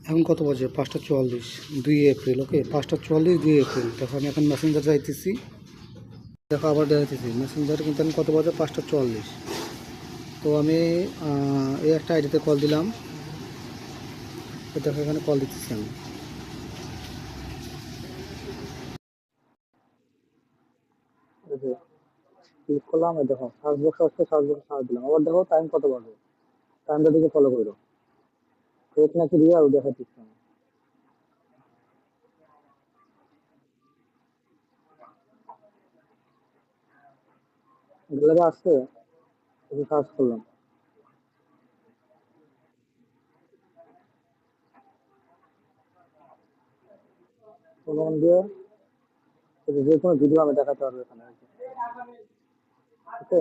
এখন কত বাজে? 5টা 44, 2 এপ্রিল। ওকে, 5টা 44, 2 এপ্রিল। দেখো আমি এখন মেসেঞ্জার যাইতেছি। দেখো আবার দেখাইতেছি মেসেঞ্জার, কিন্তু আমি কত বাজে? 5টা 44। তো আমি এই একটা আইডিতে কল দিলাম। তো দেখো এখানে কল দিতেছি আমি। ক্লিক করলাম, এই দেখো সার্চ বক্স আসছে, সার্চ বক্স সার্চ দিলাম। আবার দেখো টাইম কত বাজে, টাইমটা দিকে ফলো করো। ফেক নাকি রিয়াল দেখাইতেছি আমি। গ্যালারি আসছে, সার্চ করলাম। প্রমাণ দিয়ে যে কোনো ভিডিও আমি দেখাতে পারবো এখানে। ওকে,